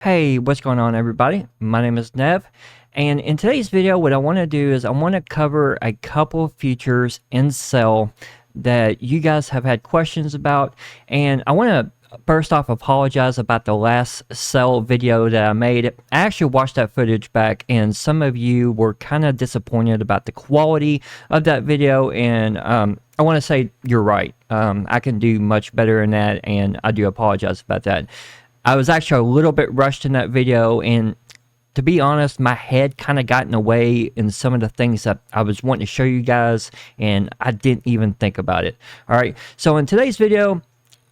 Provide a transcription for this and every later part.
Hey, what's going on everybody? My name is Nev, and in today's video what I want to do is I want to cover a couple features in Cell that you guys have had questions about, and I want to first off apologize about the last Cell video that I made. I actually watched that footage back and some of you were kind of disappointed about the quality of that video, and I want to say you're right. I can do much better than that, and I do apologize about that. I was actually a little bit rushed in that video, and to be honest, my head kind of got in the way in some of the things that I was wanting to show you guys, and I didn't even think about it. All right, so in today's video,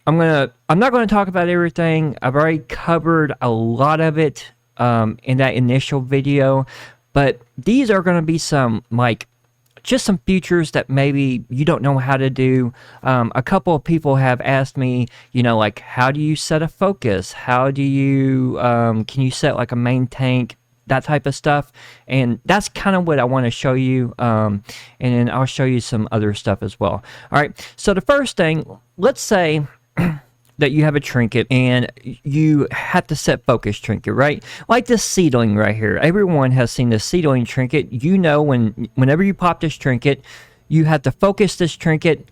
I'm not gonna talk about everything. I've already covered a lot of it in that initial video, but these are gonna be some just some features that maybe you don't know how to do. A couple of people have asked me, like, how do you set a focus? How do you, can you set like a main tank? That type of stuff. And that's kind of what I want to show you. And then I'll show you some other stuff as well. All right. So the first thing, let's say that you have a trinket and you have to set focus trinket, right? Like this seedling right here. Everyone has seen this seedling trinket. Whenever you pop this trinket, you have to focus this trinket,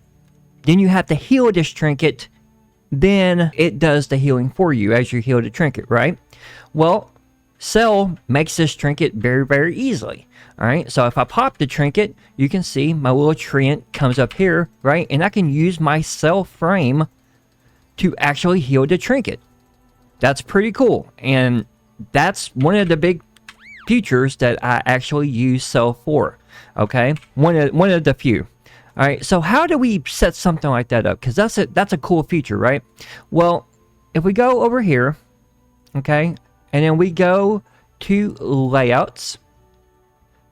then you have to heal this trinket, then it does the healing for you as you heal the trinket, right? Well, Cell makes this trinket very, very easily. All right, so if I pop the trinket, you can see my little trinket comes up here, right? And I can use my Cell frame to actually heal the trinket. That's pretty cool, and that's one of the big features that I actually use Cell for. Okay, one of the few. All right, so how do we set something like that up? Because that's a cool feature, right? Well, if we go over here, okay, and then we go to layouts,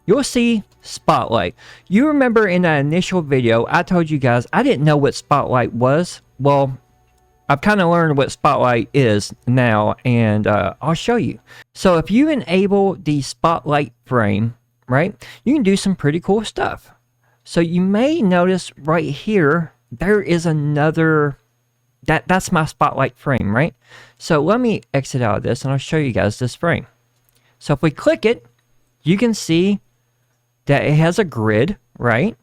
you'll see Spotlight. You remember in that initial video I told you guys I didn't know what Spotlight was. Well, I've kind of learned what Spotlight is now, and I'll show you. So if you enable the Spotlight frame, right, you can do some pretty cool stuff. So you may notice right here, there is another, that's my Spotlight frame, right? So let me exit out of this and I'll show you guys this frame. So if we click it, you can see that it has a grid, right?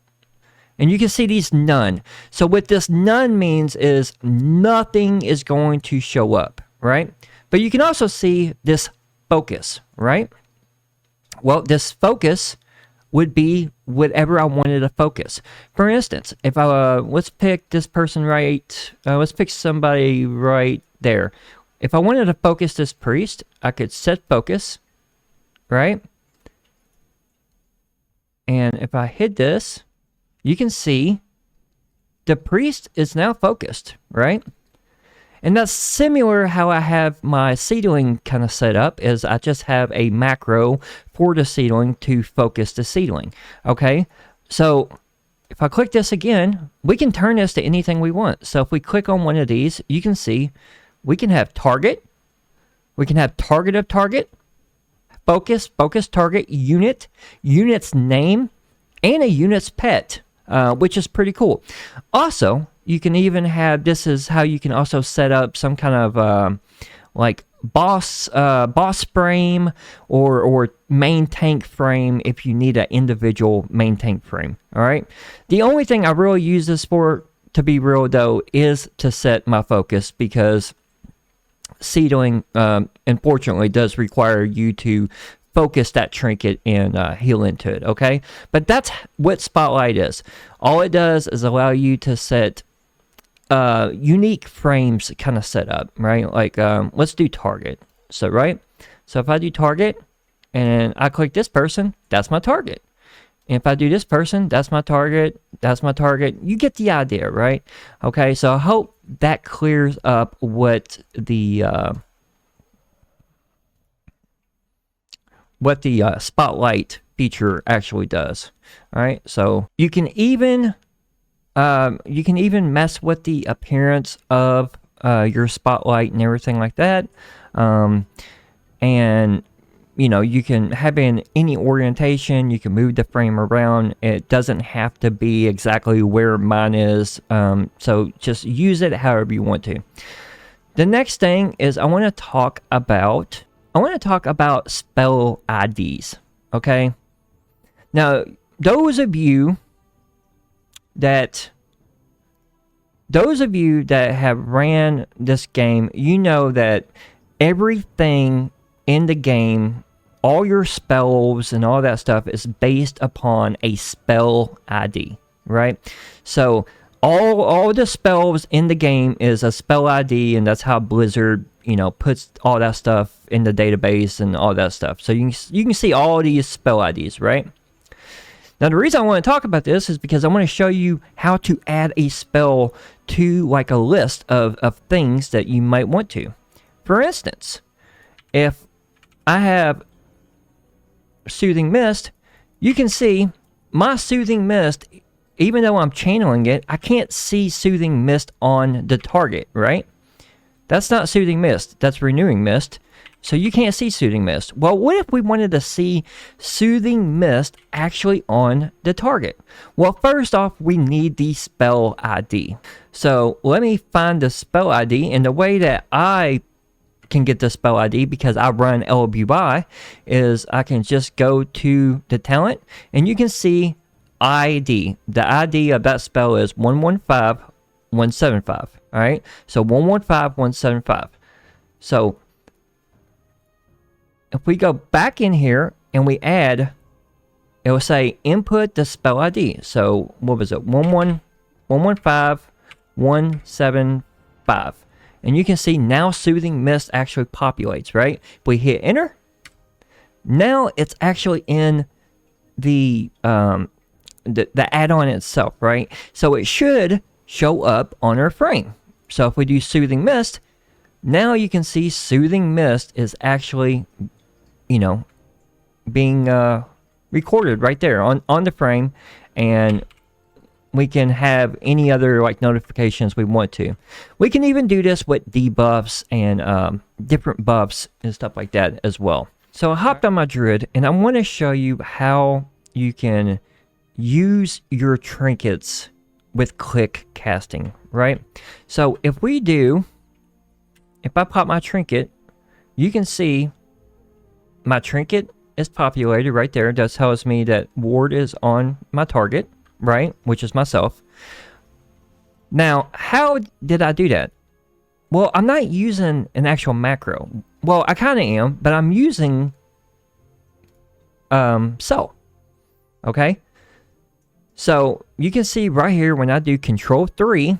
And you can see these none. So what this none means is nothing is going to show up, right? But you can also see this focus, right? Well, this focus would be whatever I wanted to focus. For instance, if I, let's pick this person let's pick somebody right there. If I wanted to focus this priest, I could set focus, right? And if I hit this, you can see the priest is now focused, right? And that's similar how I have my seedling kind of set up, is I just have a macro for the seedling to focus the seedling, okay? So if I click this again, we can turn this to anything we want. So if we click on one of these, you can see we can have target, we can have target of target, focus, focus target, unit, unit's name, and a unit's pet. Which is pretty cool. Also, you can even have, this is how you can also set up some kind of like boss frame or main tank frame if you need an individual main tank frame. All right. The only thing I really use this for, to be real though, is to set my focus, because seedling unfortunately does require you to focus that trinket and heal into it, okay? But that's what Spotlight is. All it does is allow you to set unique frames kind of set up, right? Like, let's do target. So, right? So if I do target and I click this person, that's my target. And if I do this person, that's my target, that's my target. You get the idea, right? Okay, so I hope that clears up what the Spotlight feature actually does. All right, so you can even mess with the appearance of your Spotlight and everything like that, and you can have in any orientation. You can move the frame around. It doesn't have to be exactly where mine is, so just use it however you want to. The next thing is I want to talk about I want to talk about spell IDs, okay? Now, those of you that have ran this game, you know that everything in the game, all your spells and all that stuff is based upon a spell ID, right? So all the spells in the game is a spell ID, and that's how Blizzard, you know, puts all that stuff in the database and all that stuff. So you can see all these spell IDs, right? Now, the reason I want to talk about this is because I want to show you how to add a spell to like a list of things that you might want to. For instance, if I have Soothing Mist, you can see my Soothing Mist, even though I'm channeling it, I can't see Soothing Mist on the target, right? That's not Soothing Mist, that's Renewing Mist. So you can't see Soothing Mist. Well, what if we wanted to see Soothing Mist actually on the target? Well, first off, we need the spell ID. So let me find the spell ID, and the way that I can get the spell ID, because I run LWI, is I can just go to the talent, and you can see ID. The ID of that spell is 115175. All right, so 115175. So if we go back in here and we add, it will say input the spell ID. So what was it? 115175. And you can see now Soothing Mist actually populates, right? If we hit enter, now it's actually in the add-on itself, right? So it should show up on our frame. So if we do Soothing Mist, now you can see Soothing Mist is actually, you know, being recorded right there on the frame, and we can have any other like notifications we want to. We can even do this with debuffs and different buffs and stuff like that as well. So I hopped on my Druid, and I want to show you how you can use your trinkets with click casting, right? So if I pop my trinket, you can see my trinket is populated right there. That tells me that ward is on my target, right? Which is myself. Now, how did I do that? Well, I'm not using an actual macro. Well, I kind of am, but I'm using cell. Okay? So you can see right here when I do Control 3,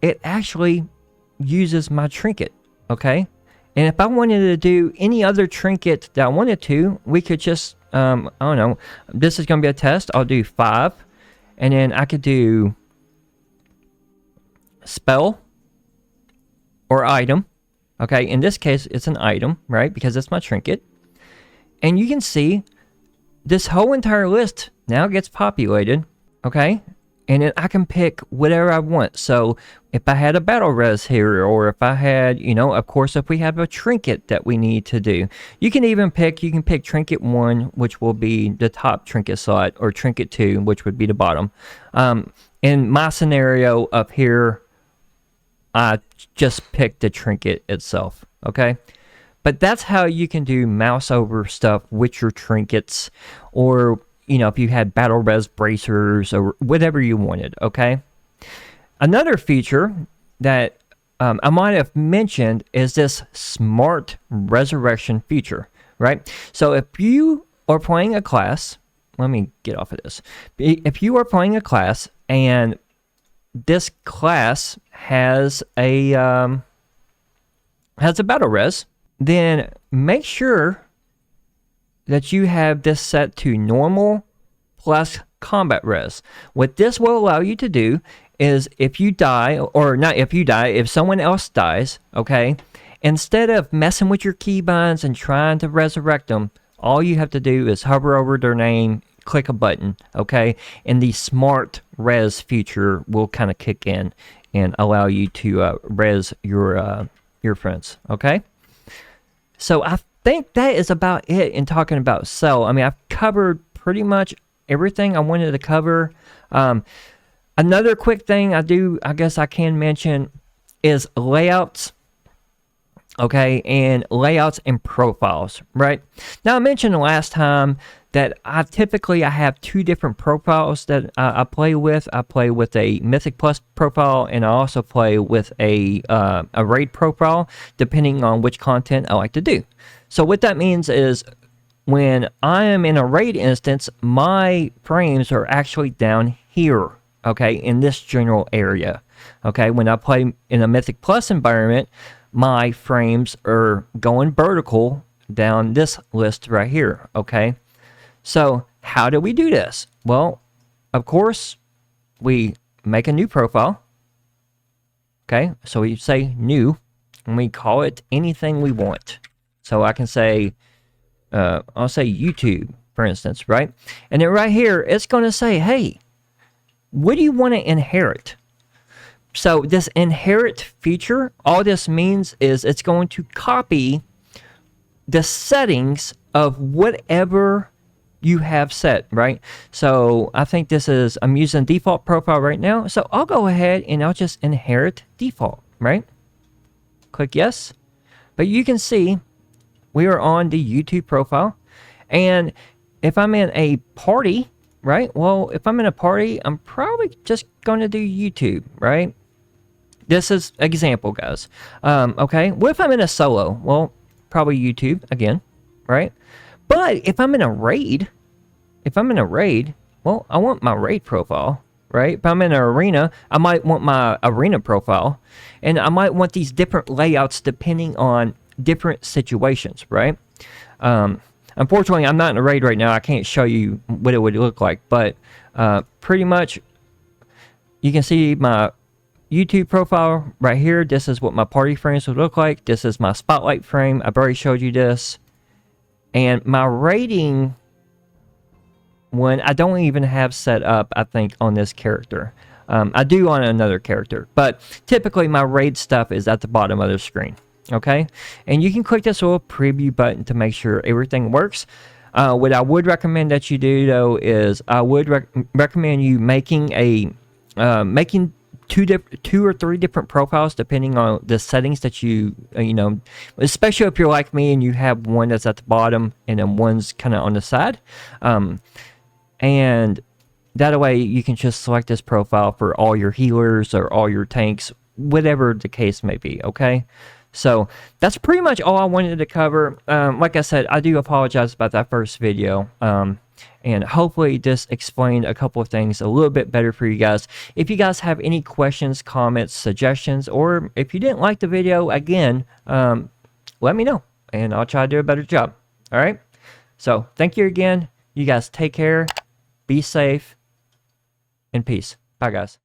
it actually uses my trinket. Okay? And if I wanted to do any other trinket that I wanted to, we could just, I don't know, this is going to be a test. I'll do 5. And then I could do spell or item. Okay, in this case, it's an item, right? Because it's my trinket. And you can see this whole entire list now gets populated. Okay, and then I can pick whatever I want. So if I had a battle res here, or if I had, you know, of course, if we have a trinket that we need to do, you can pick trinket 1, which will be the top trinket slot, or trinket 2, which would be the bottom. In my scenario up here, I just picked the trinket itself, okay? But that's how you can do mouse over stuff with your trinkets, or, you know, if you had battle res bracers or whatever you wanted, okay? Another feature that I might have mentioned is this smart resurrection feature, right? So if you are playing a class, let me get off of this. If you are playing a class and this class has a battle res, then make sure that you have this set to normal plus combat res. What this will allow you to do is if you die, or not if you die, if someone else dies, okay, instead of messing with your keybinds and trying to resurrect them, all you have to do is hover over their name, click a button, okay, and the smart res feature will kind of kick in and allow you to res your friends, okay? So I think that is about it in talking about cell. I mean, I've covered pretty much everything I wanted to cover. Another quick thing I guess I can mention is layouts. okay, and layouts and profiles, right? Now, I mentioned last time that I have two different profiles that I play with. I play with a Mythic Plus profile, and I also play with a raid profile, depending on which content I like to do. So what that means is, when I am in a raid instance, my frames are actually down here, okay, in this general area. Okay, when I play in a Mythic Plus environment, my frames are going vertical down this list right here, okay? So how do we do this? Well, of course, we make a new profile, okay? So we say new, and we call it anything we want. So I can say, I'll say YouTube, for instance, right? And then right here, it's going to say, hey, what do you want to inherit? So this inherit feature, all this means is it's going to copy the settings of whatever you have set, right? So I think I'm using default profile right now. So I'll go ahead and I'll just inherit default, right? Click yes. But you can see we are on the YouTube profile. And if I'm in a party, right? Well, if I'm in a party, I'm probably just going to do YouTube, right? This is example, guys. Okay, what if I'm in a solo? Well, probably YouTube again, right? But if I'm in a raid, well, I want my raid profile, right? If I'm in an arena, I might want my arena profile, and I might want these different layouts depending on different situations, right? Unfortunately, I'm not in a raid right now. I can't show you what it would look like, but pretty much you can see my YouTube profile right here. This is what my party frames would look like. This is my spotlight frame. I've already showed you this. And my rating one, I don't even have set up, I think, on this character. I do on another character, but typically my raid stuff is at the bottom of the screen. Okay, and you can click this little preview button to make sure everything works. What I would recommend that you do, though, is I would recommend you making two or three different profiles depending on the settings that you especially if you're like me and you have one that's at the bottom and then one's kind of on the side, and that way you can just select this profile for all your healers or all your tanks, whatever the case may be. Okay, so that's pretty much all I wanted to cover. Like I said, I do apologize about that first video. And hopefully this explained a couple of things a little bit better for you guys. If you guys have any questions, comments, suggestions, or if you didn't like the video, again, let me know, and I'll try to do a better job. All right? So thank you again. You guys take care, be safe, and peace. Bye, guys.